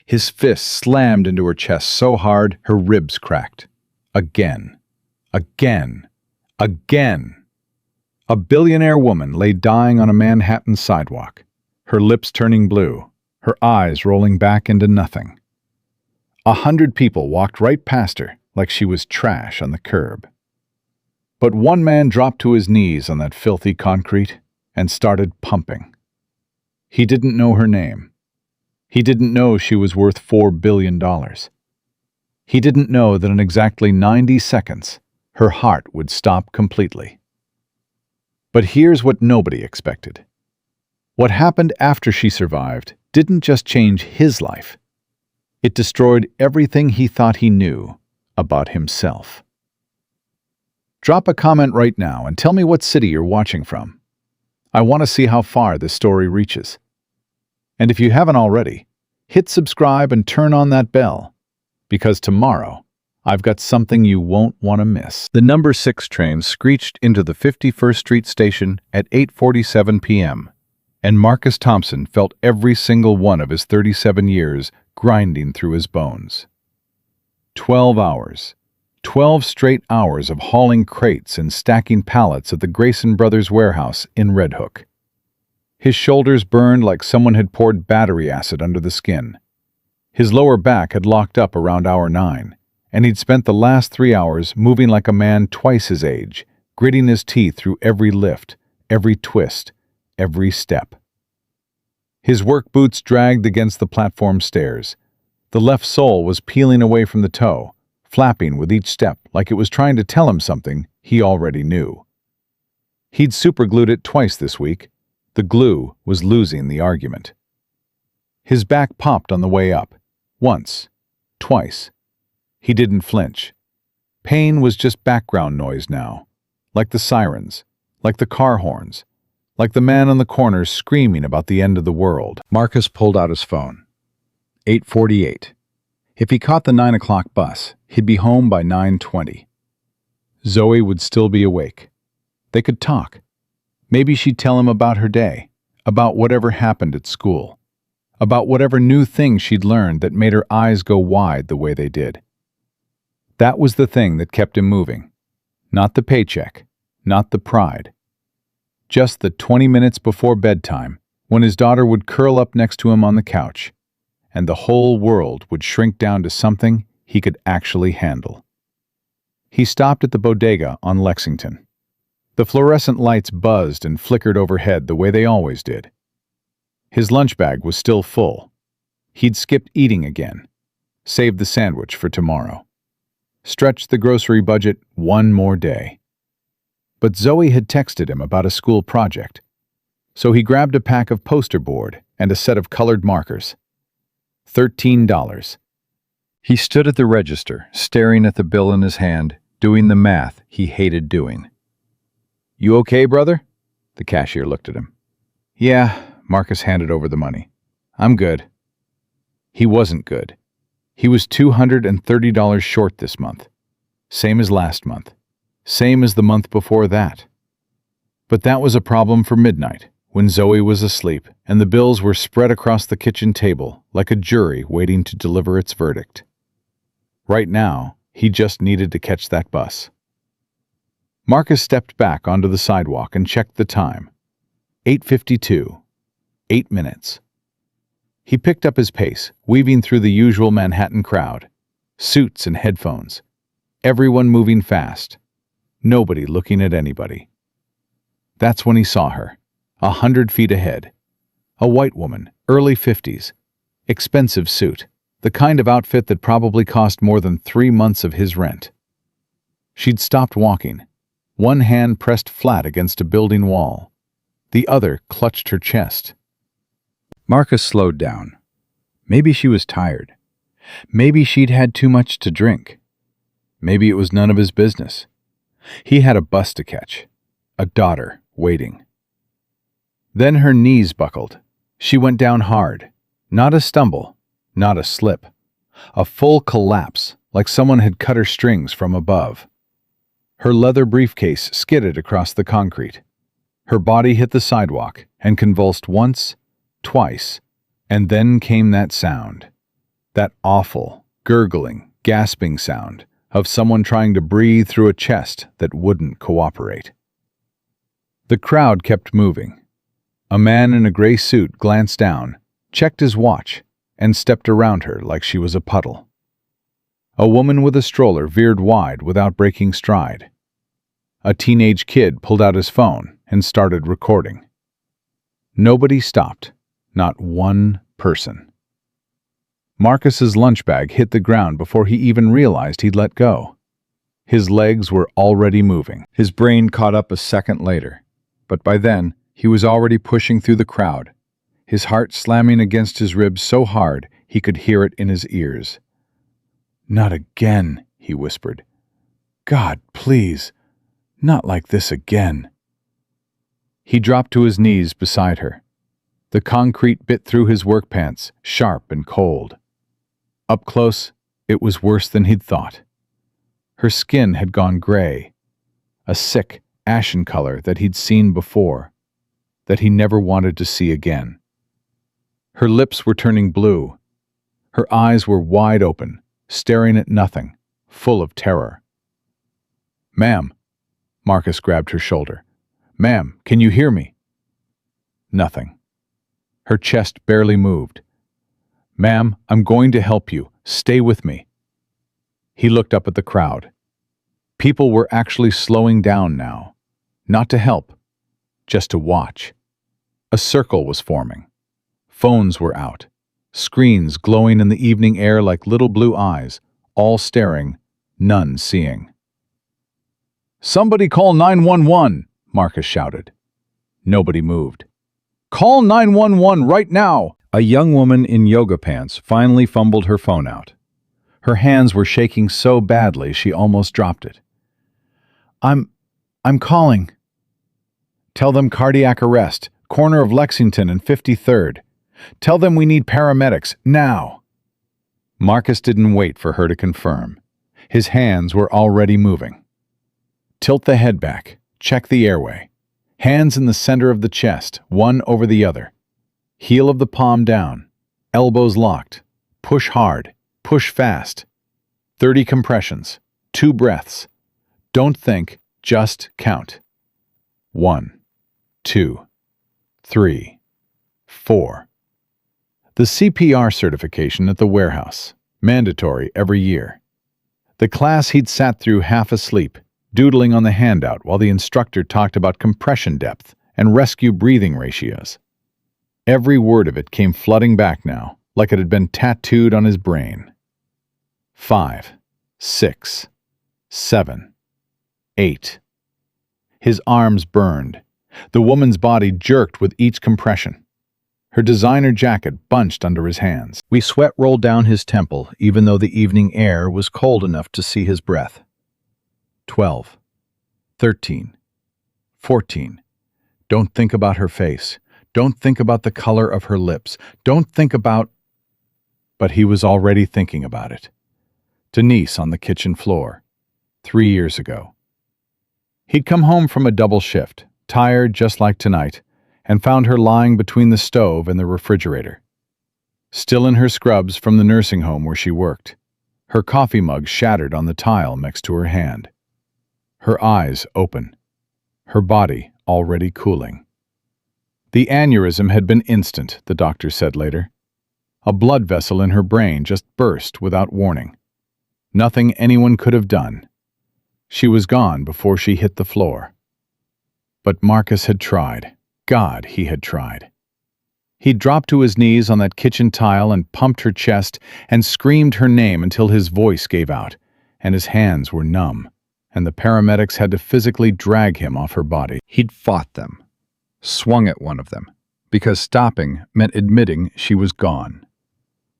His fist slammed into her chest so hard her ribs cracked. Again. Again. Again. A billionaire woman lay dying on a Manhattan sidewalk, her lips turning blue, her eyes rolling back into nothing. 100 people walked right past her like she was trash on the curb. But one man dropped to his knees on that filthy concrete and started pumping. He didn't know her name. He didn't know she was worth $4 billion. He didn't know that in exactly 90 seconds, her heart would stop completely. But here's what nobody expected. What happened after she survived didn't just change his life. It destroyed everything he thought he knew about himself. Drop a comment right now and tell me what city you're watching from. I want to see how far this story reaches. And if you haven't already, hit subscribe and turn on that bell, because tomorrow I've got something you won't want to miss. The number 6 train screeched into the 51st Street station at 8:47 p.m., and Marcus Thompson felt every single one of his 37 years grinding through his bones. 12 hours. 12 straight hours of hauling crates and stacking pallets at the Grayson Brothers warehouse in Red Hook. His shoulders burned like someone had poured battery acid under the skin. His lower back had locked up around hour 9, and he'd spent the last 3 hours moving like a man twice his age, gritting his teeth through every lift, every twist, every step. His work boots dragged against the platform stairs. The left sole was peeling away from the toe, flapping with each step like it was trying to tell him something he already knew. He'd superglued it twice this week. The glue was losing the argument. His back popped on the way up. Once. Twice. He didn't flinch. Pain was just background noise now, like the sirens, like the car horns, like the man on the corner screaming about the end of the world. Marcus pulled out his phone. 8:48. If he caught the 9 o'clock bus, he'd be home by 9:20. Zoe would still be awake. They could talk. Maybe she'd tell him about her day, about whatever happened at school, about whatever new thing she'd learned that made her eyes go wide the way they did. That was the thing that kept him moving. Not the paycheck, not the pride. Just the 20 minutes before bedtime, when his daughter would curl up next to him on the couch, and the whole world would shrink down to something he could actually handle. He stopped at the bodega on Lexington. The fluorescent lights buzzed and flickered overhead the way they always did. His lunch bag was still full. He'd skipped eating again, saved the sandwich for tomorrow, stretched the grocery budget one more day. But Zoe had texted him about a school project, so he grabbed a pack of poster board and a set of colored markers. $13. He stood at the register, staring at the bill in his hand, doing the math he hated doing. "You okay, brother?" The cashier looked at him. "Yeah," Marcus handed over the money. "I'm good." He wasn't good. He was $230 short this month. Same as last month. Same as the month before that. But that was a problem for midnight, when Zoe was asleep and the bills were spread across the kitchen table like a jury waiting to deliver its verdict. Right now, he just needed to catch that bus. Marcus stepped back onto the sidewalk and checked the time. 8:52. 8 minutes. He picked up his pace, weaving through the usual Manhattan crowd. Suits and headphones. Everyone moving fast. Nobody looking at anybody. That's when he saw her, 100 feet ahead. A white woman, early 50s. Expensive suit, the kind of outfit that probably cost more than 3 months of his rent. She'd stopped walking, one hand pressed flat against a building wall. The other clutched her chest. Marcus slowed down. Maybe she was tired. Maybe she'd had too much to drink. Maybe it was none of his business. He had a bus to catch, a daughter waiting. Then her knees buckled. She went down hard. Not a stumble, not a slip. A full collapse, like someone had cut her strings from above. Her leather briefcase skidded across the concrete. Her body hit the sidewalk and convulsed once, twice, and then came that sound. That awful, gurgling, gasping sound of someone trying to breathe through a chest that wouldn't cooperate. The crowd kept moving. A man in a gray suit glanced down, checked his watch, and stepped around her like she was a puddle. A woman with a stroller veered wide without breaking stride. A teenage kid pulled out his phone and started recording. Nobody stopped, not one person. Marcus's lunch bag hit the ground before he even realized he'd let go. His legs were already moving. His brain caught up a second later, but by then he was already pushing through the crowd, his heart slamming against his ribs so hard he could hear it in his ears. "Not again," he whispered. "God, please, not like this again." He dropped to his knees beside her. The concrete bit through his work pants, sharp and cold. Up close, it was worse than he'd thought. Her skin had gone gray, a sick, ashen color that he'd seen before, that he never wanted to see again. Her lips were turning blue. Her eyes were wide open, staring at nothing, full of terror. "Ma'am," Marcus grabbed her shoulder. "Ma'am, can you hear me?" Nothing. Her chest barely moved. "Ma'am, I'm going to help you. Stay with me." He looked up at the crowd. People were actually slowing down now, not to help, just to watch. A circle was forming. Phones were out, screens glowing in the evening air like little blue eyes, all staring, none seeing. "Somebody call 911, Marcus shouted. Nobody moved. "Call 911 right now!" A young woman in yoga pants finally fumbled her phone out. Her hands were shaking so badly she almost dropped it. I'm calling." "Tell them cardiac arrest, corner of Lexington and 53rd. Tell them we need paramedics, now." Marcus didn't wait for her to confirm. His hands were already moving. Tilt the head back, check the airway. Hands in the center of the chest, one over the other. Heel of the palm down, elbows locked. Push hard, push fast. 30 compressions, 2 breaths. Don't think, just count. 1, 2, 3, 4. The CPR certification at the warehouse, mandatory every year. The class he'd sat through half asleep, doodling on the handout while the instructor talked about compression depth and rescue breathing ratios. Every word of it came flooding back now, like it had been tattooed on his brain. 5, 6, 7, 8. His arms burned. The woman's body jerked with each compression. Her designer jacket bunched under his hands. Sweat rolled down his temple, even though the evening air was cold enough to see his breath. 12, 13, 14. Don't think about her face. Don't think about the color of her lips. Don't think about... But he was already thinking about it. Denise on the kitchen floor, 3 years ago. He'd come home from a double shift, tired just like tonight, and found her lying between the stove and the refrigerator. Still in her scrubs from the nursing home where she worked, her coffee mug shattered on the tile next to her hand. Her eyes open, her body already cooling. The aneurysm had been instant, the doctor said later. A blood vessel in her brain just burst without warning. Nothing anyone could have done. She was gone before she hit the floor. But Marcus had tried. God, he had tried. He dropped to his knees on that kitchen tile and pumped her chest and screamed her name until his voice gave out, and his hands were numb, and the paramedics had to physically drag him off her body. He'd fought them, swung at one of them, because stopping meant admitting she was gone.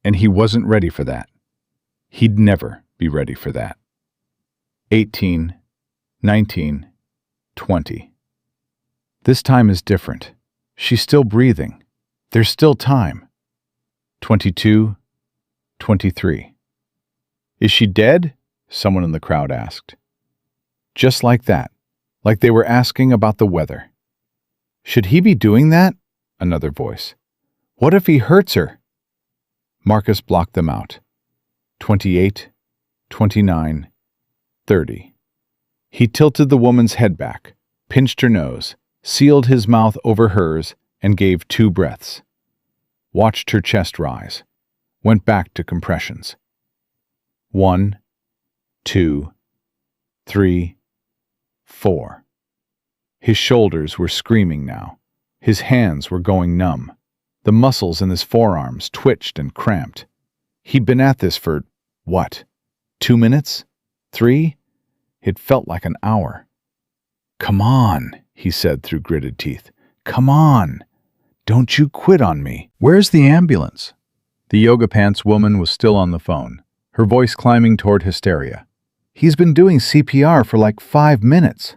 And he wasn't ready for that. He'd never be ready for that. 18, 19, 20. This time is different. She's still breathing. There's still time. 22, 23. Is she dead? Someone in the crowd asked. Just like that, like they were asking about the weather. Should he be doing that? Another voice. What if he hurts her? Marcus blocked them out. 28, 29, 30. He tilted the woman's head back, pinched her nose, sealed his mouth over hers, and gave 2 breaths. Watched her chest rise. Went back to compressions. 1, 2, 3, 4. His shoulders were screaming now. His hands were going numb. The muscles in his forearms twitched and cramped. He'd been at this for, what, 2 minutes? 3? It felt like an hour. "Come on," he said through gritted teeth. "Come on. Don't you quit on me. Where's the ambulance?" The yoga pants woman was still on the phone, her voice climbing toward hysteria. "He's been doing CPR for like 5 minutes.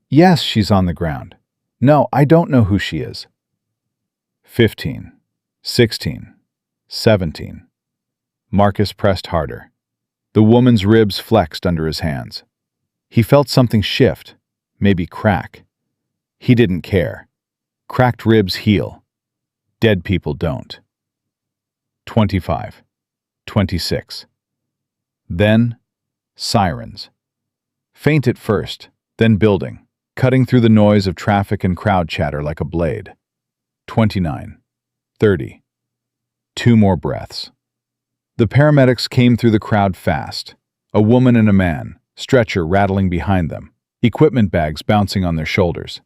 Yes, she's on the ground. No, I don't know who she is." 15, 16, 17. Marcus pressed harder. The woman's ribs flexed under his hands. He felt something shift, maybe crack. He didn't care. Cracked ribs heal. Dead people don't. 25, 26. Then, sirens. Faint at first, then building, cutting through the noise of traffic and crowd chatter like a blade. 29, 30. 2 more breaths. The paramedics came through the crowd fast. A woman and a man, stretcher rattling behind them, equipment bags bouncing on their shoulders.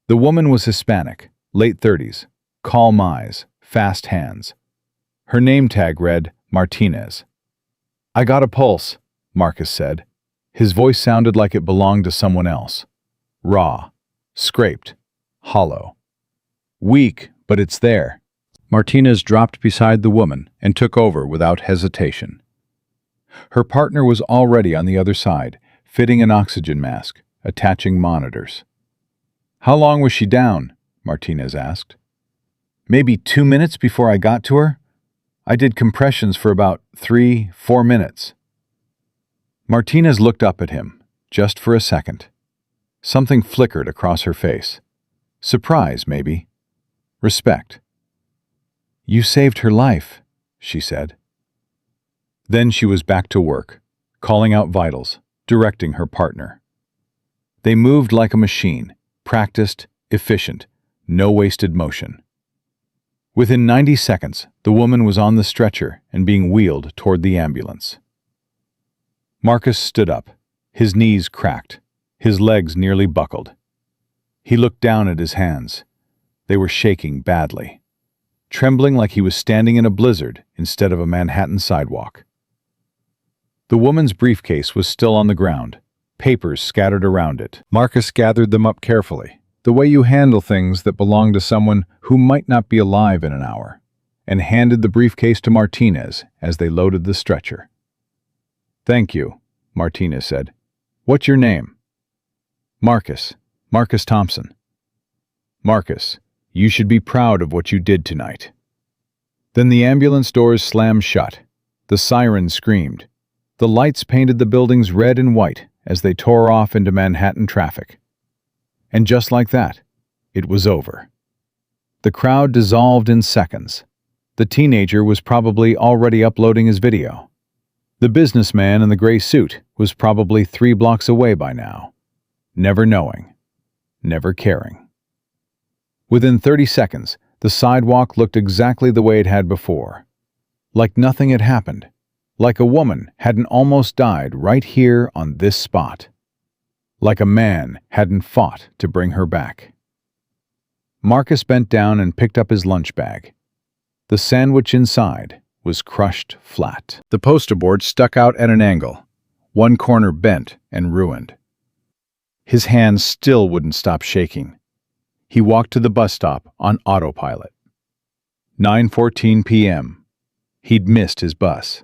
The woman was Hispanic, late 30s, calm eyes, fast hands. Her name tag read Martinez. "I got a pulse," Marcus said. His voice sounded like it belonged to someone else. Raw, scraped, hollow. "Weak, but it's there." Martinez dropped beside the woman and took over without hesitation. Her partner was already on the other side, fitting an oxygen mask, attaching monitors. "How long was she down?" Martinez asked. "Maybe 2 minutes before I got to her. I did compressions for about 3, 4 minutes." Martinez looked up at him, just for a second. Something flickered across her face. Surprise, maybe. Respect. "You saved her life," she said. Then she was back to work, calling out vitals, directing her partner. They moved like a machine, practiced, efficient, no wasted motion. Within 90 seconds, the woman was on the stretcher and being wheeled toward the ambulance. Marcus stood up, his knees cracked, his legs nearly buckled. He looked down at his hands. They were shaking badly, trembling like he was standing in a blizzard instead of a Manhattan sidewalk. The woman's briefcase was still on the ground, papers scattered around it. Marcus gathered them up carefully, the way you handle things that belong to someone who might not be alive in an hour, and handed the briefcase to Martinez as they loaded the stretcher. "Thank you," Martinez said. "What's your name?" "Marcus. Marcus Thompson." "Marcus, you should be proud of what you did tonight." Then the ambulance doors slammed shut. The siren screamed. The lights painted the buildings red and white as they tore off into Manhattan traffic. And just like that, it was over. The crowd dissolved in seconds. The teenager was probably already uploading his video. The businessman in the gray suit was probably 3 blocks away by now, never knowing, never caring. Within 30 seconds, the sidewalk looked exactly the way it had before, like nothing had happened, like a woman hadn't almost died right here on this spot, like a man hadn't fought to bring her back. Marcus bent down and picked up his lunch bag. The sandwich inside was crushed flat. The poster board stuck out at an angle, one corner bent and ruined. His hands still wouldn't stop shaking. He walked to the bus stop on autopilot. 9:14 p.m. He'd missed his bus.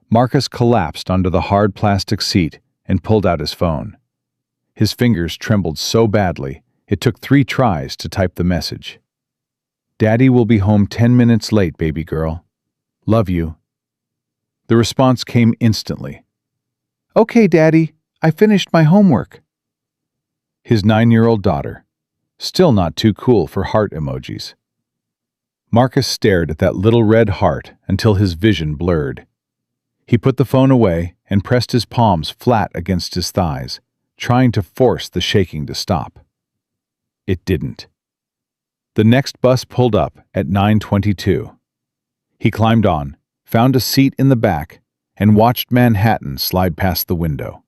Marcus collapsed onto the hard plastic seat and pulled out his phone. His fingers trembled so badly, it took 3 tries to type the message. "Daddy will be home 10 minutes late, baby girl. Love you." The response came instantly. "Okay, Daddy, I finished my homework." His 9-year-old daughter, still not too cool for heart emojis. Marcus stared at that little red heart until his vision blurred. He put the phone away and pressed his palms flat against his thighs, trying to force the shaking to stop. It didn't. The next bus pulled up at 9:22. He climbed on, found a seat in the back, and watched Manhattan slide past the window.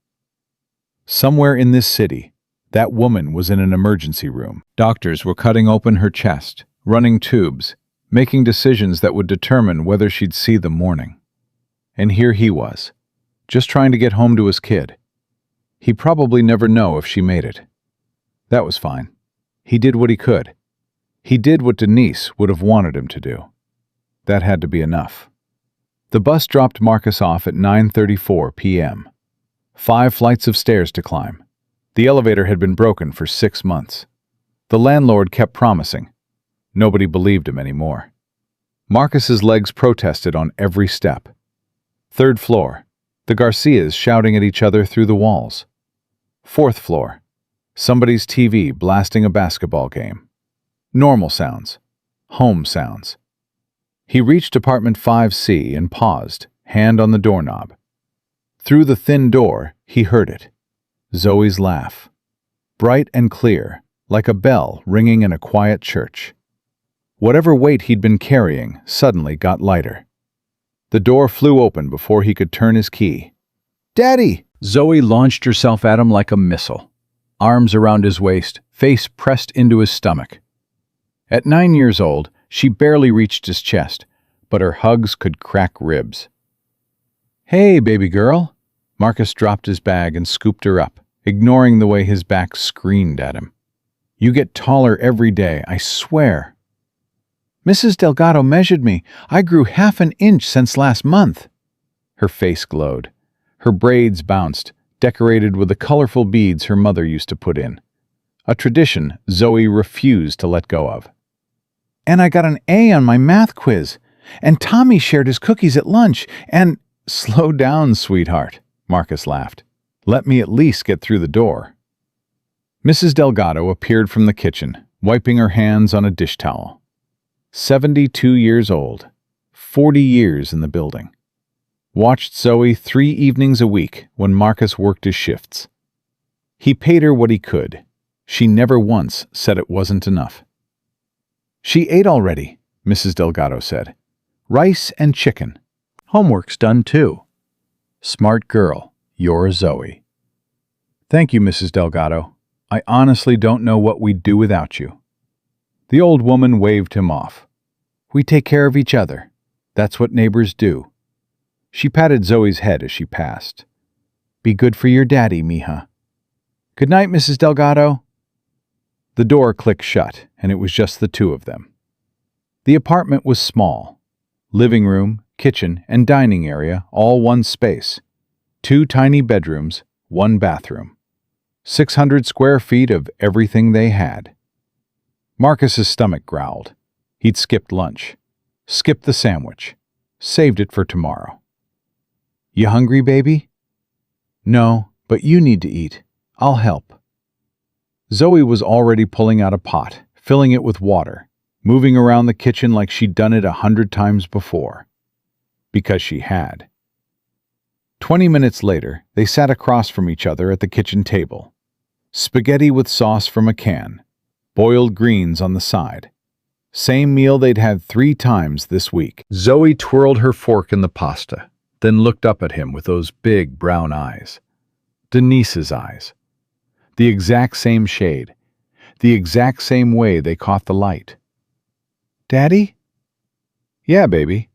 Somewhere in this city, that woman was in an emergency room. Doctors were cutting open her chest, running tubes, making decisions that would determine whether she'd see the morning. And here he was, just trying to get home to his kid. He'd probably never know if she made it. That was fine. He did what he could. He did what Denise would have wanted him to do. That had to be enough. The bus dropped Marcus off at 9:34 p.m. 5 flights of stairs to climb. The elevator had been broken for 6 months. The landlord kept promising. Nobody believed him anymore. Marcus's legs protested on every step. 3rd floor, the Garcias shouting at each other through the walls. 4th floor, somebody's TV blasting a basketball game. Normal sounds. Home sounds. He reached apartment 5C and paused, hand on the doorknob. Through the thin door, he heard it. Zoe's laugh. Bright and clear, like a bell ringing in a quiet church. Whatever weight he'd been carrying suddenly got lighter. The door flew open before he could turn his key. "Daddy!" Zoe launched herself at him like a missile. Arms around his waist, face pressed into his stomach. At 9 years old, she barely reached his chest, but her hugs could crack ribs. "Hey, baby girl." Marcus dropped his bag and scooped her up, ignoring the way his back screamed at him. "You get taller every day, I swear." "Mrs. Delgado measured me. I grew half an inch since last month." Her face glowed. Her braids bounced, decorated with the colorful beads her mother used to put in. A tradition Zoe refused to let go of. "And I got an A on my math quiz. And Tommy shared his cookies at lunch. And—" "Slow down, sweetheart," Marcus laughed. "Let me at least get through the door." Mrs. Delgado appeared from the kitchen, wiping her hands on a dish towel. 72 years old, 40 years in the building. Watched Zoe 3 evenings a week when Marcus worked his shifts. He paid her what he could. She never once said it wasn't enough. "She ate already," Mrs. Delgado said. "Rice and chicken. Homework's done too." "Smart girl, you're Zoe." "Thank you, Mrs. Delgado. I honestly don't know what we'd do without you." The old woman waved him off. "We take care of each other. That's what neighbors do." She patted Zoe's head as she passed. "Be good for your daddy, mija." "Good night, Mrs. Delgado." The door clicked shut, and it was just the two of them. The apartment was small. Living room, kitchen, and dining area, all one space. 2 tiny bedrooms, 1 bathroom. 600 square feet of everything they had. Marcus's stomach growled. He'd skipped lunch. Skipped the sandwich. Saved it for tomorrow. "You hungry, baby?" "No, but you need to eat. I'll help." Zoe was already pulling out a pot, filling it with water, moving around the kitchen like she'd done it 100 times before. Because she had. 20 minutes later, they sat across from each other at the kitchen table. Spaghetti with sauce from a can. Boiled greens on the side. Same meal they'd had 3 times this week. Zoe twirled her fork in the pasta, then looked up at him with those big brown eyes. Denise's eyes. The exact same shade. The exact same way they caught the light. "Daddy?" "Yeah, baby."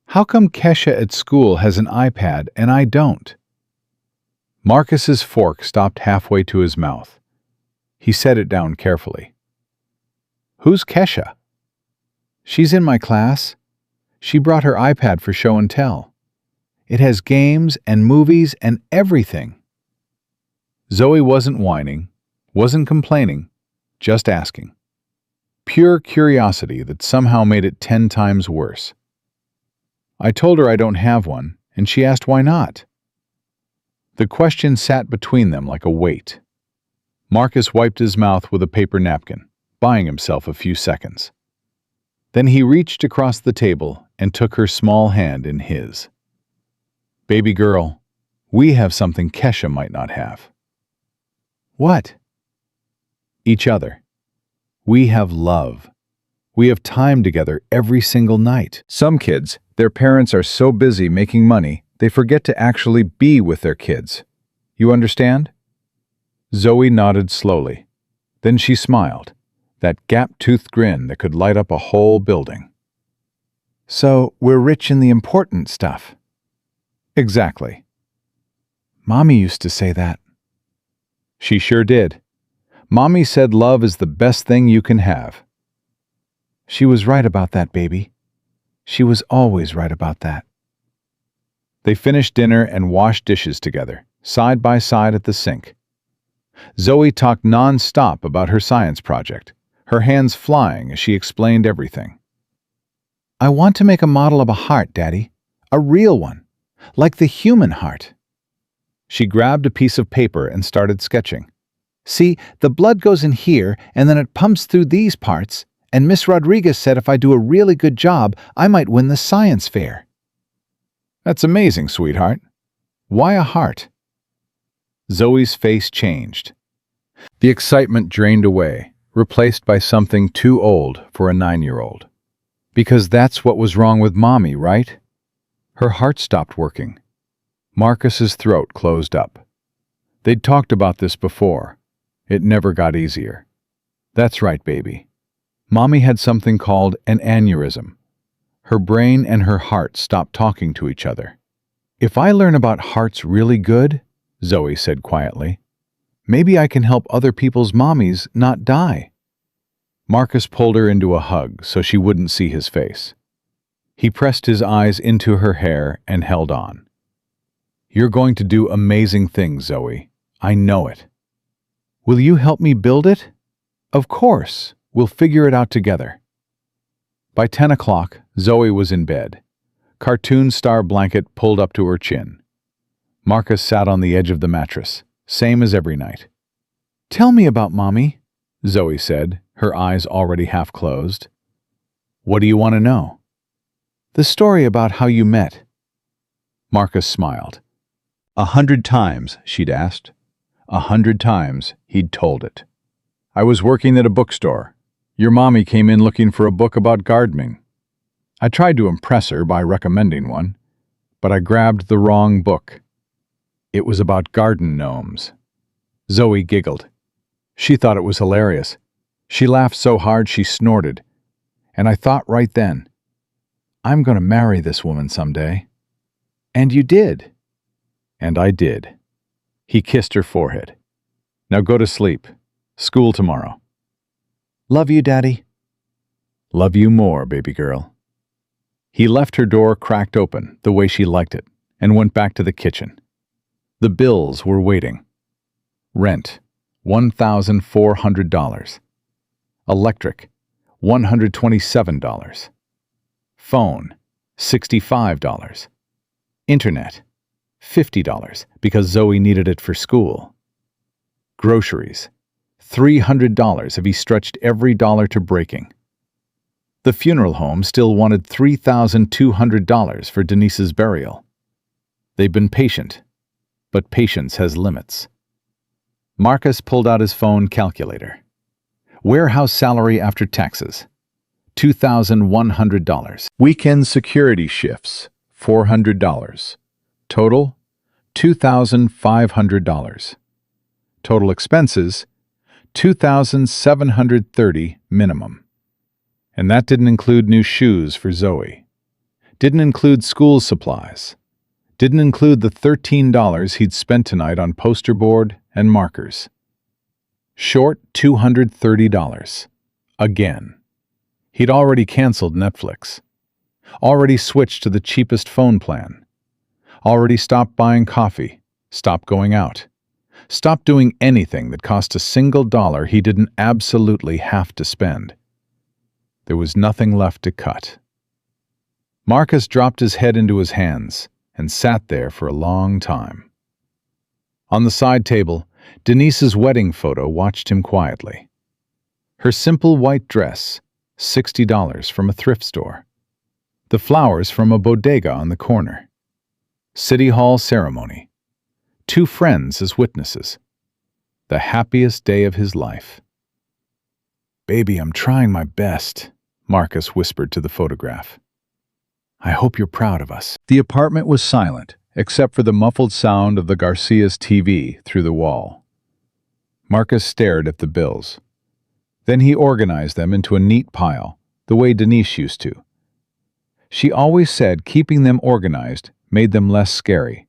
"How come Kesha at school has an iPad and I don't?" Marcus's fork stopped halfway to his mouth. He set it down carefully. "Who's Kesha?" "She's in my class. She brought her iPad for show and tell. It has games and movies and everything." Zoe wasn't whining, wasn't complaining, just asking. Pure curiosity that somehow made it 10 times worse. I told her I don't have one, and she asked why not. The question sat between them like a weight. Marcus wiped his mouth with a paper napkin, buying himself a few seconds. Then he reached across the table and took her small hand in his. Baby girl, we have something Kesha might not have. What? Each other. We have love. We have time together every single night. Some kids, their parents are so busy making money, they forget to actually be with their kids. You understand? Zoe nodded slowly. Then she smiled, that gap-toothed grin that could light up a whole building. So, we're rich in the important stuff. Exactly. Mommy used to say that. She sure did. Mommy said love is the best thing you can have. She was right about that, baby. She was always right about that. They finished dinner and washed dishes together, side by side at the sink. Zoe talked non-stop about her science project, her hands flying as she explained everything. I want to make a model of a heart, Daddy. A real one. Like the human heart. She grabbed a piece of paper and started sketching. See, the blood goes in here, and then it pumps through these parts, and Miss Rodriguez said if I do a really good job, I might win the science fair. That's amazing, sweetheart. Why a heart? Zoe's face changed. The excitement drained away, replaced by something too old for a 9-year-old. Because that's what was wrong with Mommy, right? Her heart stopped working. Marcus's throat closed up. They'd talked about this before. It never got easier. That's right, baby. Mommy had something called an aneurysm. Her brain and her heart stopped talking to each other. If I learn about hearts really good, Zoe said quietly, maybe I can help other people's mommies not die. Marcus pulled her into a hug so she wouldn't see his face. He pressed his eyes into her hair and held on. You're going to do amazing things, Zoe. I know it. Will you help me build it? Of course. We'll figure it out together. By 10 o'clock, Zoe was in bed, cartoon star blanket pulled up to her chin. Marcus sat on the edge of the mattress, same as every night. Tell me about Mommy, Zoe said, her eyes already half closed. What do you want to know? The story about how you met. Marcus smiled. 100 times, she'd asked. 100 times, he'd told it. I was working at a bookstore. Your mommy came in looking for a book about gardening. I tried to impress her by recommending one, but I grabbed the wrong book. It was about garden gnomes. Zoe giggled. She thought it was hilarious. She laughed so hard she snorted. And I thought right then, I'm going to marry this woman someday. And you did. And I did. He kissed her forehead. Now go to sleep. School tomorrow. Love you, Daddy. Love you more, baby girl. He left her door cracked open, the way she liked it, and went back to the kitchen. The bills were waiting. Rent, $1,400. Electric, $127. Phone, $65. Internet, $50 because Zoe needed it for school. Groceries, $300 if he stretched every dollar to breaking. The funeral home still wanted $3,200 for Denise's burial. They've been patient, but patience has limits. Marcus pulled out his phone calculator. Warehouse salary after taxes, $2,100. Weekend security shifts, $400. Total, $2,500. Total expenses, $2,730 minimum. And that didn't include new shoes for Zoe. Didn't include school supplies. Didn't include the $13 he'd spent tonight on poster board and markers. Short $230. Again. He'd already canceled Netflix. Already switched to the cheapest phone plan. Already stopped buying coffee. Stopped going out. Stopped doing anything that cost a single dollar he didn't absolutely have to spend. There was nothing left to cut. Marcus dropped his head into his hands and sat there for a long time. On the side table, Denise's wedding photo watched him quietly. Her simple white dress, $60 from a thrift store. The flowers from a bodega on the corner. City Hall ceremony. 2 friends as witnesses. The happiest day of his life. "Baby, I'm trying my best," Marcus whispered to the photograph. "I hope you're proud of us." The apartment was silent, except for the muffled sound of the Garcia's TV through the wall. Marcus stared at the bills. Then he organized them into a neat pile, the way Denise used to. She always said keeping them organized made them less scary,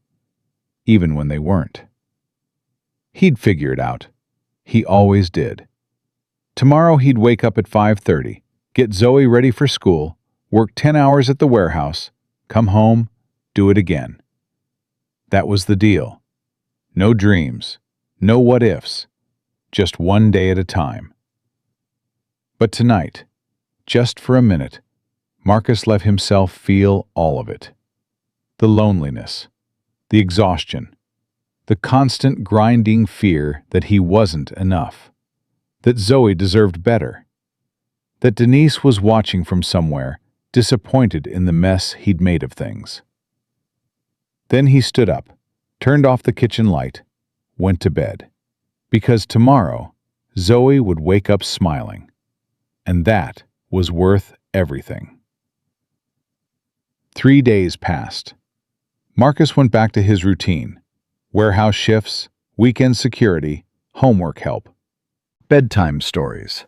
even when they weren't. He'd figure it out. He always did. Tomorrow he'd wake up at 5:30, get Zoe ready for school, work 10 hours at the warehouse, come home, do it again. That was the deal. No dreams, no what-ifs, just one day at a time. But tonight, just for a minute, Marcus let himself feel all of it. The loneliness, the exhaustion, the constant grinding fear that he wasn't enough, that Zoe deserved better, that Denise was watching from somewhere, disappointed in the mess he'd made of things. Then he stood up, turned off the kitchen light, went to bed. Because tomorrow, Zoe would wake up smiling. And that was worth everything. 3 days passed. Marcus went back to his routine. Warehouse shifts, weekend security, homework help, bedtime stories.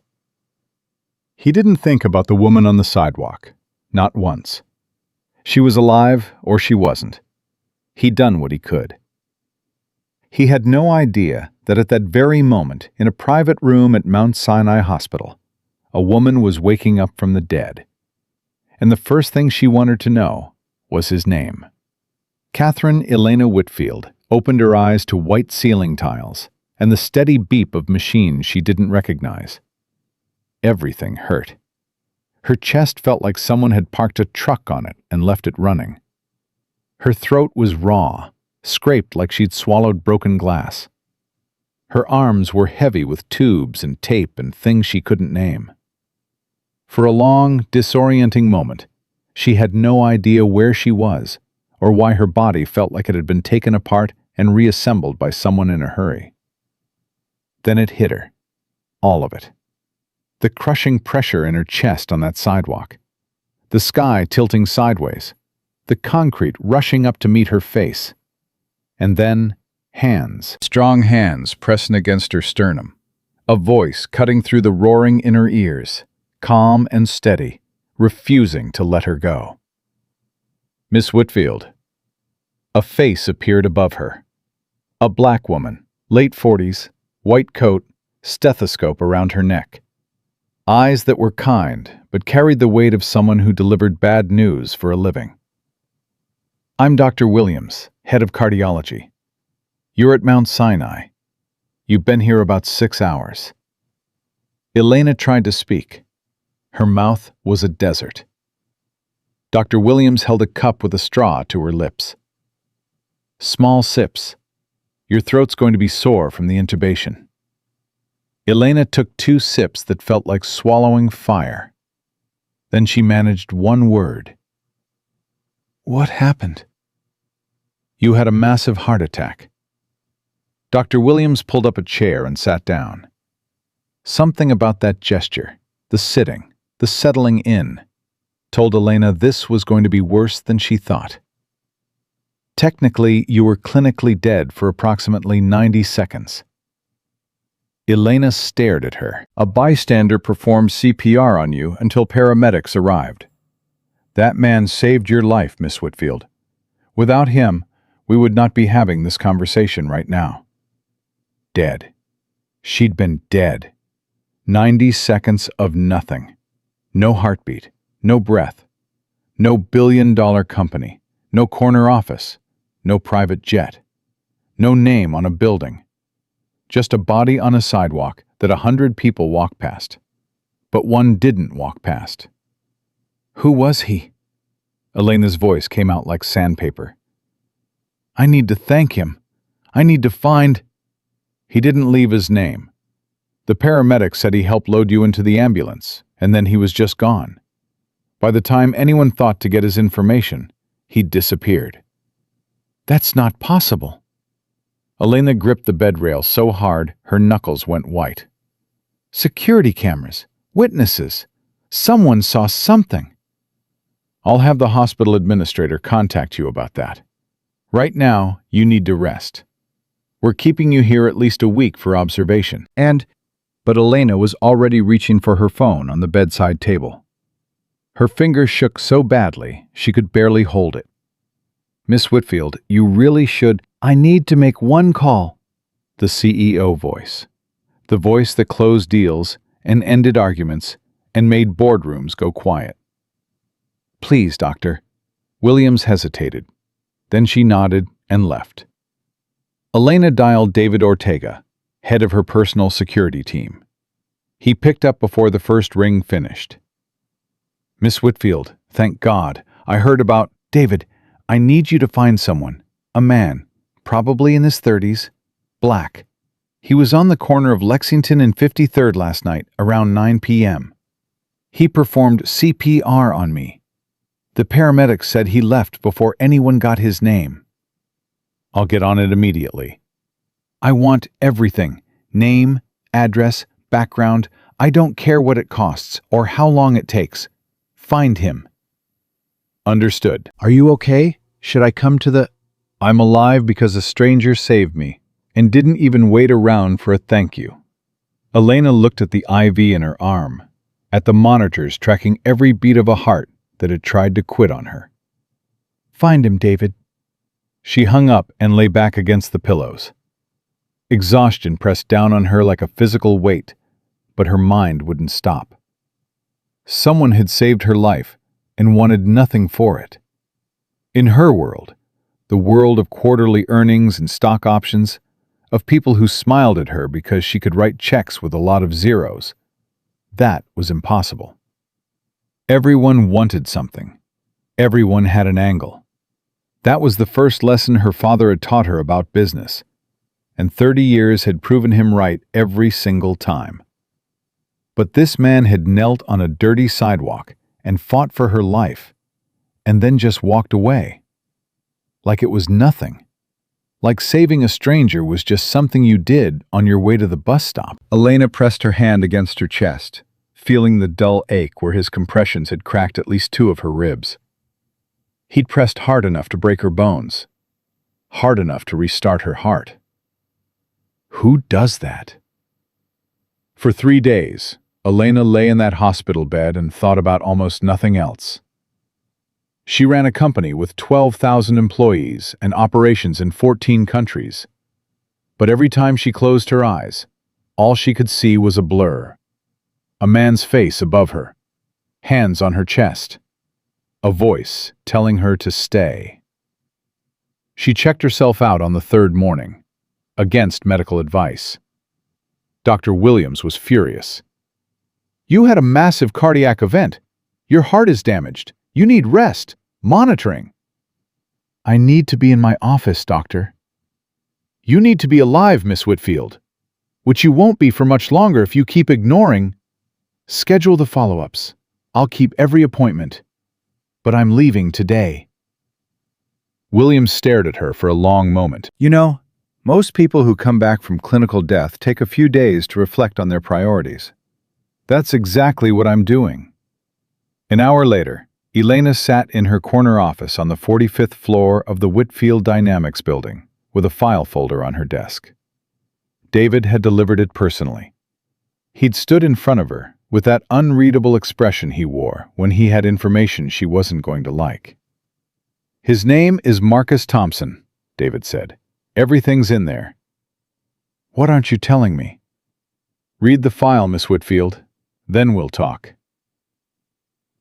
He didn't think about the woman on the sidewalk, not once. She was alive or she wasn't. He'd done what he could. He had no idea that at that very moment, in a private room at Mount Sinai Hospital, a woman was waking up from the dead. And the first thing she wanted to know was his name. Catherine Elena Whitfield opened her eyes to white ceiling tiles and the steady beep of machines she didn't recognize. Everything hurt. Her chest felt like someone had parked a truck on it and left it running. Her throat was raw, scraped like she'd swallowed broken glass. Her arms were heavy with tubes and tape and things she couldn't name. For a long, disorienting moment, she had no idea where she was or why her body felt like it had been taken apart and reassembled by someone in a hurry. Then it hit her. All of it. The crushing pressure in her chest on that sidewalk. The sky tilting sideways. The concrete rushing up to meet her face. And then, hands. Strong hands pressing against her sternum. A voice cutting through the roaring in her ears, calm and steady, refusing to let her go. "Miss Whitfield." A face appeared above her. A black woman, late 40s, white coat, stethoscope around her neck. Eyes that were kind, but carried the weight of someone who delivered bad news for a living. "I'm Dr. Williams, head of cardiology. You're at Mount Sinai. You've been here about 6 hours." Elena tried to speak. Her mouth was a desert. Dr. Williams held a cup with a straw to her lips. "Small sips. Your throat's going to be sore from the intubation." Elena took 2 sips that felt like swallowing fire. Then she managed one word. "What happened?" "You had a massive heart attack." Dr. Williams pulled up a chair and sat down. Something about that gesture, the sitting, the settling in, told Elena this was going to be worse than she thought. "Technically, you were clinically dead for approximately 90 seconds. Elena stared at her. "A bystander performed CPR on you until paramedics arrived. That man saved your life, Miss Whitfield. Without him, we would not be having this conversation right now." Dead. She'd been dead. 90 seconds of nothing. No heartbeat, no breath, no billion-dollar company, no corner office, no private jet, no name on a building. Just a body on a sidewalk that 100 people walked past. But one didn't walk past. "Who was he?" Elena's voice came out like sandpaper. "I need to thank him. I need to find—" He didn't leave his name. The paramedic said he helped load you into the ambulance, and then he was just gone. By the time anyone thought to get his information, he'd disappeared. That's not possible. Elena gripped the bed rail so hard her knuckles went white. Security cameras, witnesses, someone saw something. I'll have the hospital administrator contact you about that. Right now, you need to rest. We're keeping you here at least a week for observation. But Elena was already reaching for her phone on the bedside table. Her fingers shook so badly she could barely hold it. Miss Whitfield, you really should. I need to make one call. The CEO voice. The voice that closed deals and ended arguments and made boardrooms go quiet. Please, doctor. Williams hesitated. Then she nodded and left. Elena dialed David Ortega, head of her personal security team. He picked up before the first ring finished. Miss Whitfield, thank God. I heard about... David, I need you to find someone. A man, probably in his 30s, black. He was on the corner of Lexington and 53rd last night, around 9 p.m. He performed CPR on me. The paramedics said he left before anyone got his name. I'll get on it immediately. I want everything. Name, address, background. I don't care what it costs or how long it takes. Find him. Understood. Are you okay? Should I come to the... I'm alive because a stranger saved me and didn't even wait around for a thank you. Elena looked at the IV in her arm, at the monitors tracking every beat of a heart that had tried to quit on her. Find him, David. She hung up and lay back against the pillows. Exhaustion pressed down on her like a physical weight, but her mind wouldn't stop. Someone had saved her life and wanted nothing for it. In her world, the world of quarterly earnings and stock options, of people who smiled at her because she could write checks with a lot of zeros, that was impossible. Everyone wanted something. Everyone had an angle. That was the first lesson her father had taught her about business, and 30 years had proven him right every single time. But this man had knelt on a dirty sidewalk and fought for her life, and then just walked away. Like it was nothing. Like saving a stranger was just something you did on your way to the bus stop. Elena pressed her hand against her chest, feeling the dull ache where his compressions had cracked at least 2 of her ribs. He'd pressed hard enough to break her bones, hard enough to restart her heart. Who does that? For 3 days, Elena lay in that hospital bed and thought about almost nothing else. She ran a company with 12,000 employees and operations in 14 countries. But every time she closed her eyes, all she could see was a blur. A man's face above her, hands on her chest, a voice telling her to stay. She checked herself out on the 3rd morning, against medical advice. Dr. Williams was furious. You had a massive cardiac event. Your heart is damaged. You need rest, monitoring. I need to be in my office, doctor. You need to be alive, Miss Whitfield, which you won't be for much longer if you keep ignoring. Schedule the follow-ups. I'll keep every appointment. But I'm leaving today. Williams stared at her for a long moment. You know, most people who come back from clinical death take a few days to reflect on their priorities. That's exactly what I'm doing. An hour later, Elena sat in her corner office on the 45th floor of the Whitfield Dynamics building with a file folder on her desk. David had delivered it personally. He'd stood in front of her with that unreadable expression he wore when he had information she wasn't going to like. His name is Marcus Thompson, David said. Everything's in there. What aren't you telling me? Read the file, Miss Whitfield. Then we'll talk.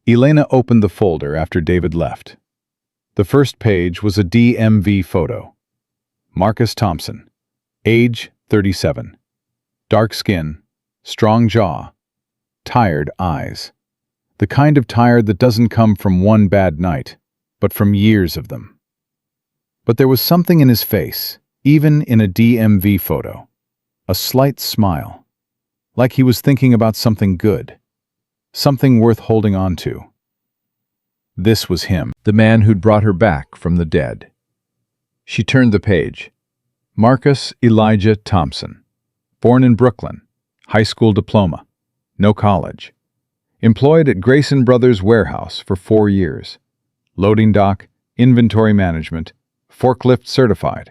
Elena opened the folder after David left. The first page was a DMV photo. Marcus Thompson, age 37, dark skin, strong jaw, tired eyes. The kind of tired that doesn't come from one bad night, but from years of them. But there was something in his face, even in a DMV photo. A slight smile, like he was thinking about something good, something worth holding on to. This was him, the man who'd brought her back from the dead. She turned the page. Marcus Elijah Thompson. Born in Brooklyn. High school diploma. No college. Employed at Grayson Brothers Warehouse for 4 years. Loading dock, inventory management, forklift certified.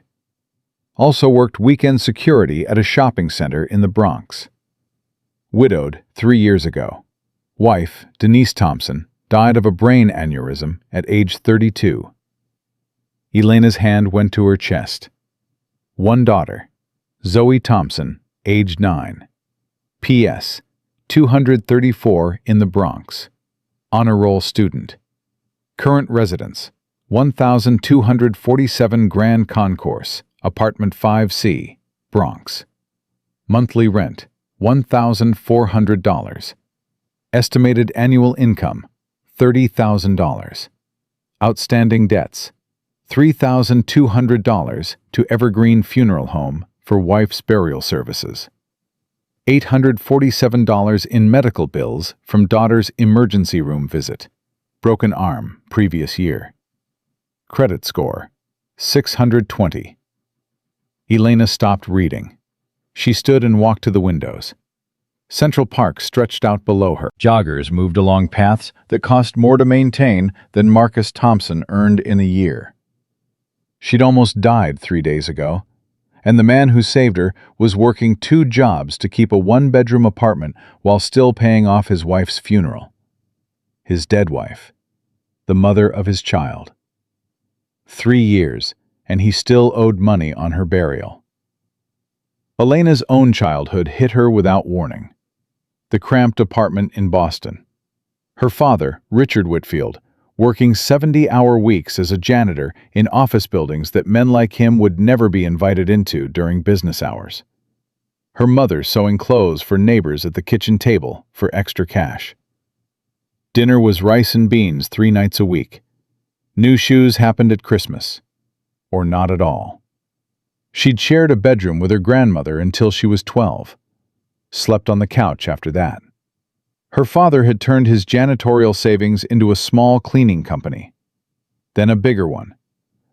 Also worked weekend security at a shopping center in the Bronx. Widowed 3 years ago. Wife, Denise Thompson, died of a brain aneurysm at age 32. Elena's hand went to her chest. One daughter, Zoe Thompson, age 9. P.S. 234 in the Bronx. Honor roll student. Current residence, 1247 Grand Concourse, Apartment 5C, Bronx. Monthly rent, $1,400. Estimated annual income, $30,000. Outstanding debts, $3,200 to Evergreen Funeral Home for wife's burial services. $847 in medical bills from daughter's emergency room visit. Broken arm, previous year. Credit score, 620. Elena stopped reading. She stood and walked to the windows. Central Park stretched out below her. Joggers moved along paths that cost more to maintain than Marcus Thompson earned in a year. She'd almost died 3 days ago, and the man who saved her was working 2 jobs to keep a 1-bedroom apartment while still paying off his wife's funeral. His dead wife, the mother of his child. 3 years, and he still owed money on her burial. Elena's own childhood hit her without warning. The cramped apartment in Boston. Her father, Richard Whitfield, working 70-hour weeks as a janitor in office buildings that men like him would never be invited into during business hours. Her mother sewing clothes for neighbors at the kitchen table for extra cash. Dinner was rice and beans 3 nights a week. New shoes happened at Christmas. Or not at all. She'd shared a bedroom with her grandmother until she was 12. Slept on the couch after that. Her father had turned his janitorial savings into a small cleaning company. Then a bigger one.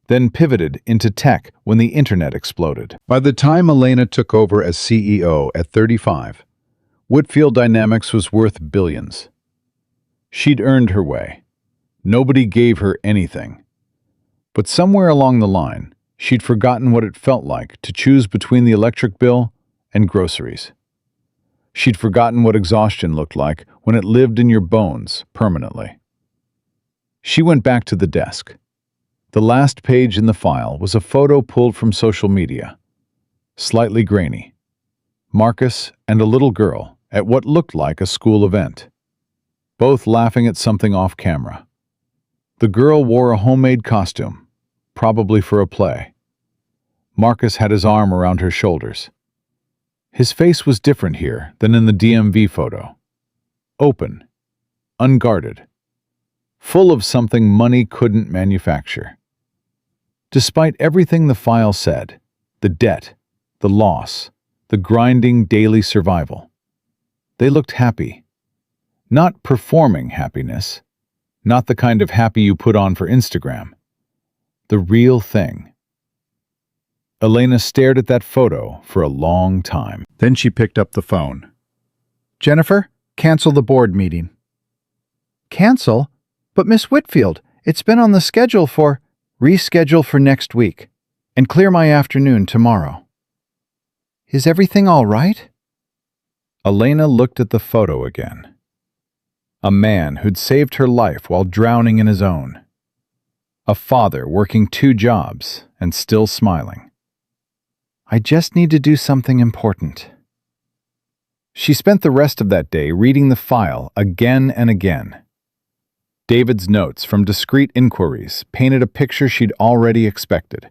Then pivoted into tech when the internet exploded. By the time Elena took over as CEO at 35, Whitfield Dynamics was worth billions. She'd earned her way. Nobody gave her anything. But somewhere along the line, she'd forgotten what it felt like to choose between the electric bill and groceries. She'd forgotten what exhaustion looked like when it lived in your bones permanently. She went back to the desk. The last page in the file was a photo pulled from social media. Slightly grainy. Marcus and a little girl at what looked like a school event. Both laughing at something off camera. The girl wore a homemade costume, probably for a play. Marcus had his arm around her shoulders. His face was different here than in the DMV photo. Open, unguarded, full of something money couldn't manufacture. Despite everything the file said, the debt, the loss, the grinding daily survival, they looked happy. Not performing happiness, not the kind of happy you put on for Instagram. The real thing. Elena stared at that photo for a long time. Then she picked up the phone. Jennifer, cancel the board meeting. Cancel? But Miss Whitfield, it's been on the schedule for... Reschedule for next week, and clear my afternoon tomorrow. Is everything all right? Elena looked at the photo again. A man who'd saved her life while drowning in his own. A father working 2 jobs and still smiling. I just need to do something important. She spent the rest of that day reading the file again and again. David's notes from discreet inquiries painted a picture she'd already expected.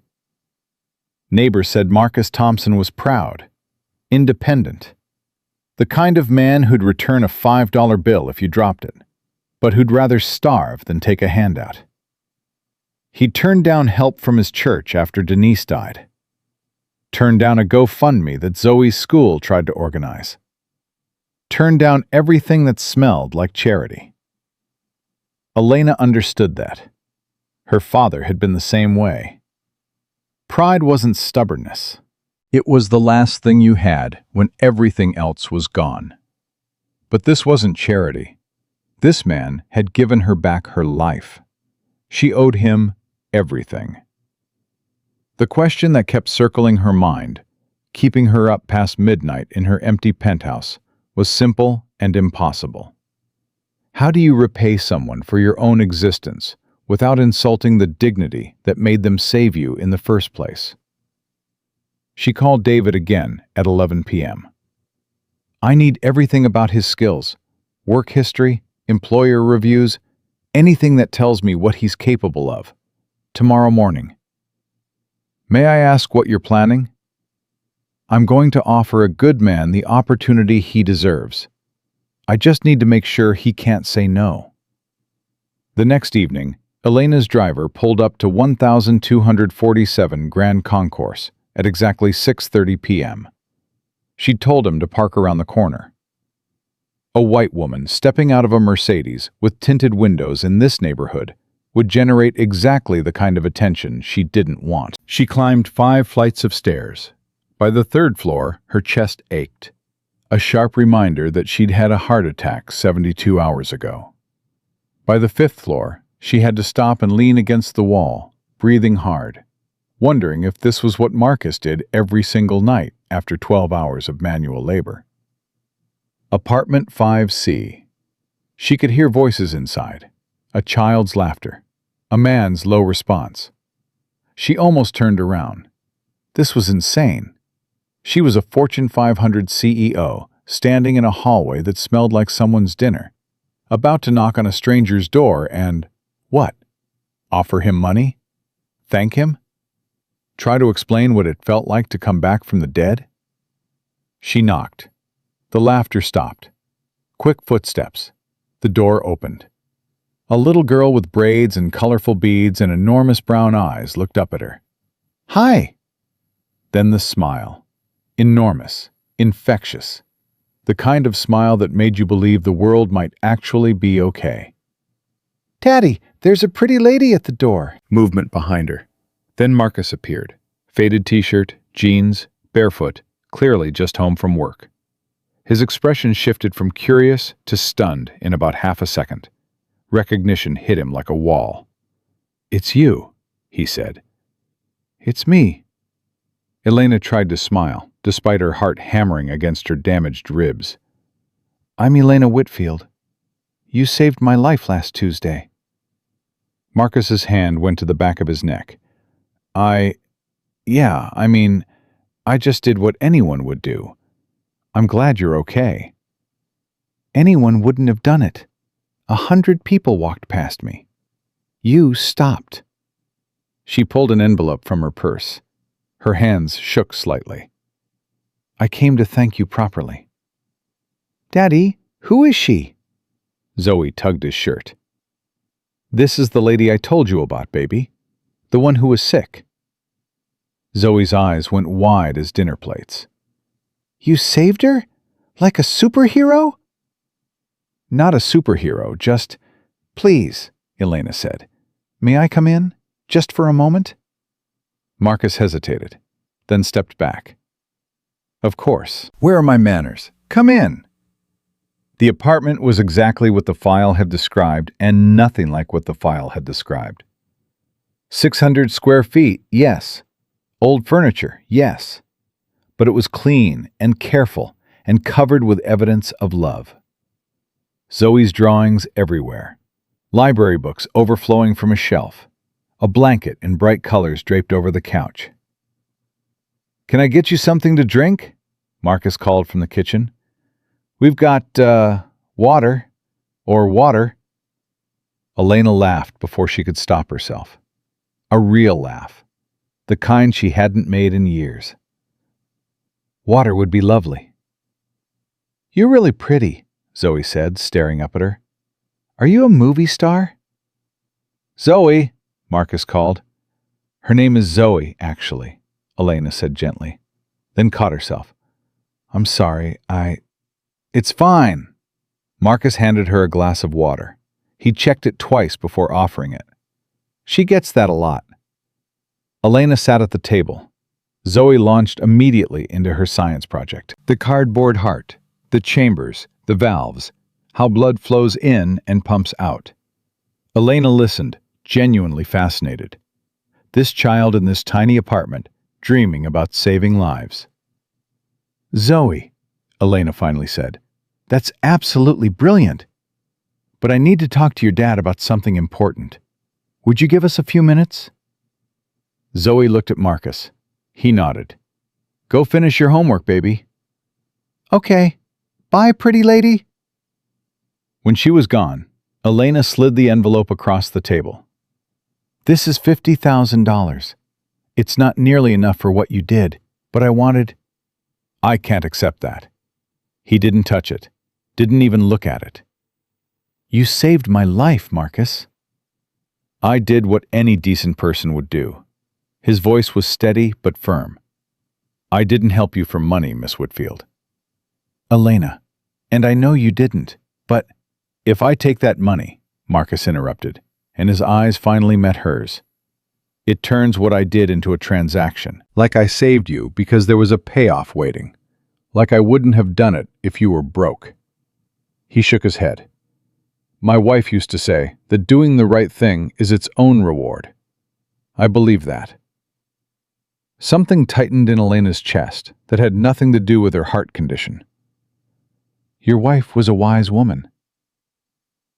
Neighbors said Marcus Thompson was proud, independent, the kind of man who'd return a $5 bill if you dropped it, but who'd rather starve than take a handout. He turned down help from his church after Denise died. Turned down a GoFundMe that Zoe's school tried to organize. Turned down everything that smelled like charity. Elena understood that. Her father had been the same way. Pride wasn't stubbornness. It was the last thing you had when everything else was gone. But this wasn't charity. This man had given her back her life. She owed him everything. The question that kept circling her mind, keeping her up past midnight in her empty penthouse, was simple and impossible. How do you repay someone for your own existence without insulting the dignity that made them save you in the first place? She called David again at 11 p.m. I need everything about his skills, work history, employer reviews, anything that tells me what he's capable of. Tomorrow morning. May I ask what you're planning? I'm going to offer a good man the opportunity he deserves. I just need to make sure he can't say no. The next evening, Elena's driver pulled up to 1247 Grand Concourse at exactly 6:30 p.m. She'd told him to park around the corner. A white woman stepping out of a Mercedes with tinted windows in this neighborhood would generate exactly the kind of attention she didn't want. She climbed 5 flights of stairs. By the 3rd floor, her chest ached, a sharp reminder that she'd had a heart attack 72 hours ago. By the 5th floor, she had to stop and lean against the wall, breathing hard, wondering if this was what Marcus did every single night after 12 hours of manual labor. Apartment 5C. She could hear voices inside, a child's laughter, a man's low response. She almost turned around. This was insane. She was a Fortune 500 CEO, standing in a hallway that smelled like someone's dinner, about to knock on a stranger's door and, what? Offer him money? Thank him? Try to explain what it felt like to come back from the dead? She knocked. The laughter stopped. Quick footsteps. The door opened. A little girl with braids and colorful beads and enormous brown eyes looked up at her. Hi! Then the smile. Enormous. Infectious. The kind of smile that made you believe the world might actually be okay. Daddy, there's a pretty lady at the door. Movement behind her. Then Marcus appeared. Faded t-shirt, jeans, barefoot, clearly just home from work. His expression shifted from curious to stunned in about half a second. Recognition hit him like a wall. It's you, he said. It's me. Elena tried to smile, despite her heart hammering against her damaged ribs. I'm Elena Whitfield. You saved my life last Tuesday. Marcus's hand went to the back of his neck. I just did what anyone would do. I'm glad you're okay. Anyone wouldn't have done it. 100 people walked past me. You stopped. She pulled an envelope from her purse. Her hands shook slightly. I came to thank you properly. Daddy, who is she? Zoe tugged his shirt. This is the lady I told you about, baby. The one who was sick. Zoe's eyes went wide as dinner plates. You saved her? Like a superhero? Not a superhero, just... Please, Elena said. May I come in? Just for a moment? Marcus hesitated, then stepped back. Of course. Where are my manners? Come in. The apartment was exactly what the file had described and nothing like what the file had described. 600 square feet, yes. Old furniture, yes. But it was clean and careful and covered with evidence of love. Zoe's drawings everywhere. Library books overflowing from a shelf. A blanket in bright colors draped over the couch. Can I get you something to drink? Marcus called from the kitchen. We've got, water. Or water. Elena laughed before she could stop herself. A real laugh. The kind she hadn't made in years. Water would be lovely. You're really pretty, Zoe said, staring up at her. Are you a movie star? Zoe, Marcus called. Her name is Zoe, actually, Elena said gently, then caught herself. I'm sorry, It's fine. Marcus handed her a glass of water. He checked it twice before offering it. She gets that a lot. Elena sat at the table. Zoe launched immediately into her science project. The cardboard heart, the chambers, the valves, how blood flows in and pumps out. Elena listened, genuinely fascinated. This child in this tiny apartment, dreaming about saving lives. "Zoe," Elena finally said, "that's absolutely brilliant. But I need to talk to your dad about something important. Would you give us a few minutes?" Zoe looked at Marcus. He nodded. "Go finish your homework, baby." Okay. Bye, pretty lady. When she was gone, Elena slid the envelope across the table. This is $50,000. It's not nearly enough for what you did, but I wanted... "I can't accept that." He didn't touch it, didn't even look at it. You saved my life, Marcus. "I did what any decent person would do." His voice was steady but firm. "I didn't help you for money, Miss Whitfield." Elena, and I know you didn't, but... "If I take that money," Marcus interrupted, and his eyes finally met hers, "it turns what I did into a transaction. Like I saved you because there was a payoff waiting. Like I wouldn't have done it if you were broke." He shook his head. "My wife used to say that doing the right thing is its own reward. I believe that." Something tightened in Elena's chest that had nothing to do with her heart condition. Your wife was a wise woman.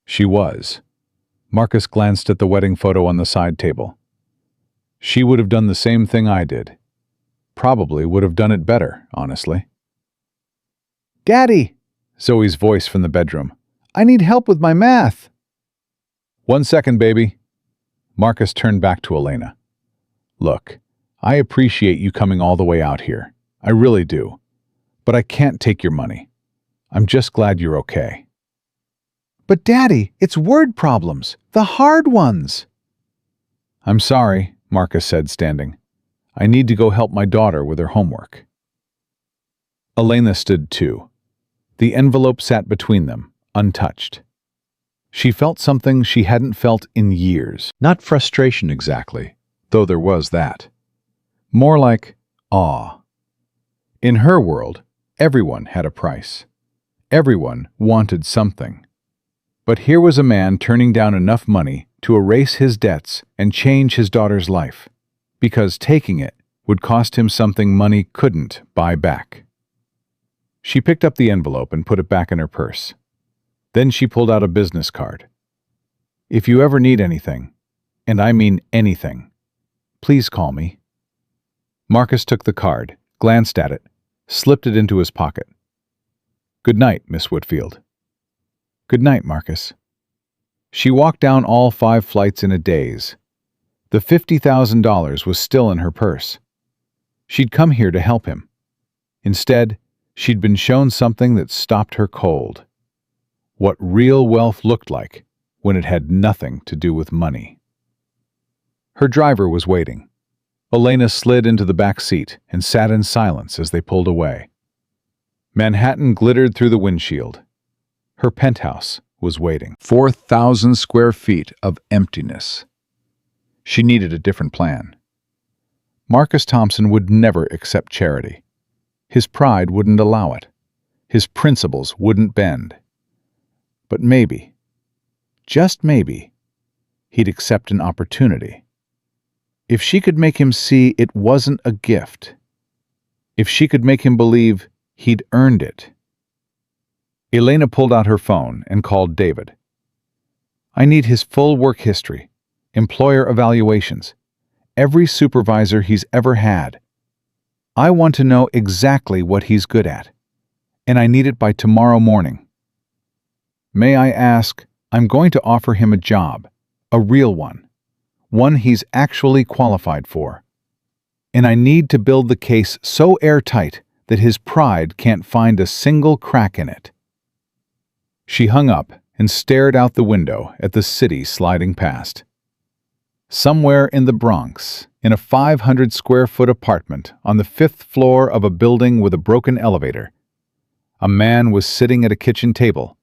She was. Marcus glanced at the wedding photo on the side table. She would have done the same thing I did. Probably would have done it better, honestly. "Daddy!" Zoe's voice from the bedroom. "I need help with my math." "1 second, baby." Marcus turned back to Elena. "Look, I appreciate you coming all the way out here. I really do. But I can't take your money. I'm just glad you're okay." "But Daddy, it's word problems, the hard ones." "I'm sorry," Marcus said, standing. "I need to go help my daughter with her homework." Elena stood too. The envelope sat between them, untouched. She felt something she hadn't felt in years. Not frustration exactly, though there was that. More like awe. In her world, everyone had a price. Everyone wanted something. But here was a man turning down enough money to erase his debts and change his daughter's life, because taking it would cost him something money couldn't buy back. She picked up the envelope and put it back in her purse. Then she pulled out a business card. "If you ever need anything, and I mean anything, please call me." Marcus took the card, glanced at it, slipped it into his pocket. "Good night, Miss Whitfield." "Good night, Marcus." She walked down all 5 flights in a daze. The $50,000 was still in her purse. She'd come here to help him. Instead, she'd been shown something that stopped her cold. What real wealth looked like when it had nothing to do with money. Her driver was waiting. Elena slid into the back seat and sat in silence as they pulled away. Manhattan glittered through the windshield. Her penthouse was waiting. 4,000 square feet of emptiness. She needed a different plan. Marcus Thompson would never accept charity. His pride wouldn't allow it. His principles wouldn't bend. But maybe, just maybe, he'd accept an opportunity. If she could make him see it wasn't a gift. If she could make him believe he'd earned it. Elena pulled out her phone and called David. "I need his full work history, employer evaluations, every supervisor he's ever had. I want to know exactly what he's good at, and I need it by tomorrow morning. May I ask, I'm going to offer him a job, a real one he's actually qualified for. And I need to build the case so airtight that his pride can't find a single crack in it." She hung up and stared out the window at the city sliding past. Somewhere in the Bronx, in a 500-square-foot apartment on the 5th floor of a building with a broken elevator, a man was sitting at a kitchen table,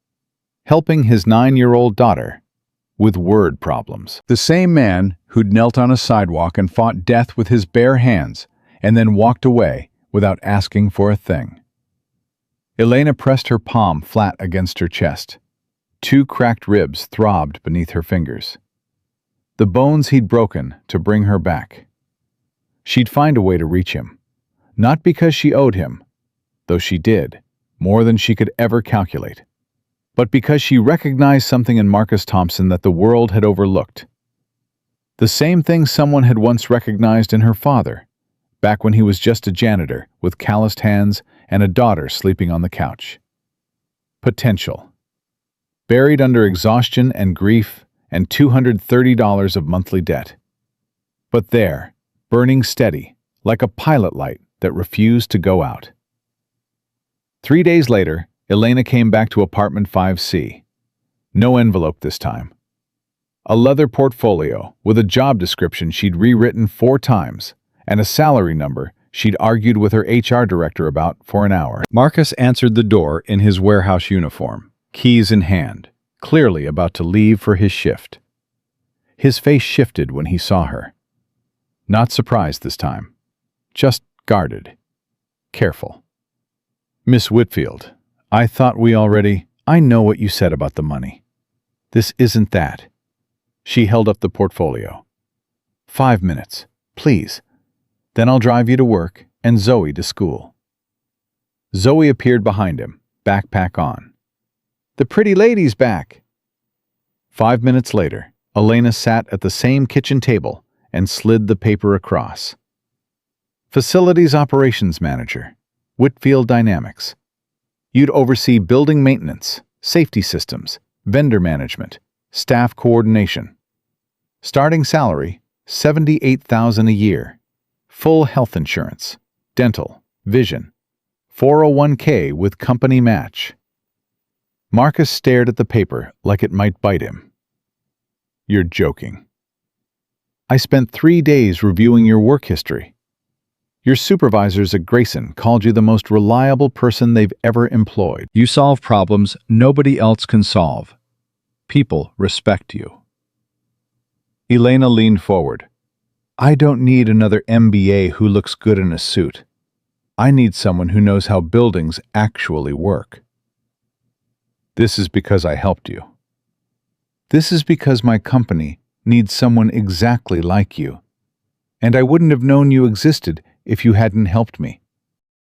helping his 9-year-old daughter with word problems. The same man who'd knelt on a sidewalk and fought death with his bare hands and then walked away without asking for a thing. Elena pressed her palm flat against her chest. 2 cracked ribs throbbed beneath her fingers. The bones he'd broken to bring her back. She'd find a way to reach him, not because she owed him, though she did, more than she could ever calculate, but because she recognized something in Marcus Thompson that the world had overlooked. The same thing someone had once recognized in her father, back when he was just a janitor with calloused hands and a daughter sleeping on the couch. Potential. Buried under exhaustion and grief and $230 of monthly debt. But there, burning steady, like a pilot light that refused to go out. 3 days later, Elena came back to apartment 5C. No envelope this time. A leather portfolio with a job description she'd rewritten 4 times and a salary number she'd argued with her HR director about for an hour. Marcus answered the door in his warehouse uniform, keys in hand, clearly about to leave for his shift. His face shifted when he saw her. Not surprised this time, just guarded, careful. Miss Whitfield, I thought I know what you said about the money. This isn't that. She held up the portfolio. 5 minutes, please. Then I'll drive you to work and Zoe to school. Zoe appeared behind him, backpack on. The pretty lady's back. 5 minutes later, Elena sat at the same kitchen table and slid the paper across. Facilities Operations Manager, Whitfield Dynamics. You'd oversee building maintenance, safety systems, vendor management, staff coordination. Starting salary, $78,000 a year. Full health insurance, dental, vision, 401k with company match. Marcus stared at the paper like it might bite him. You're joking. I spent 3 days reviewing your work history. Your supervisors at Grayson called you the most reliable person they've ever employed. You solve problems nobody else can solve. People respect you. Elena leaned forward. I don't need another MBA who looks good in a suit. I need someone who knows how buildings actually work. This is because I helped you. This is because my company needs someone exactly like you. And I wouldn't have known you existed if you hadn't helped me.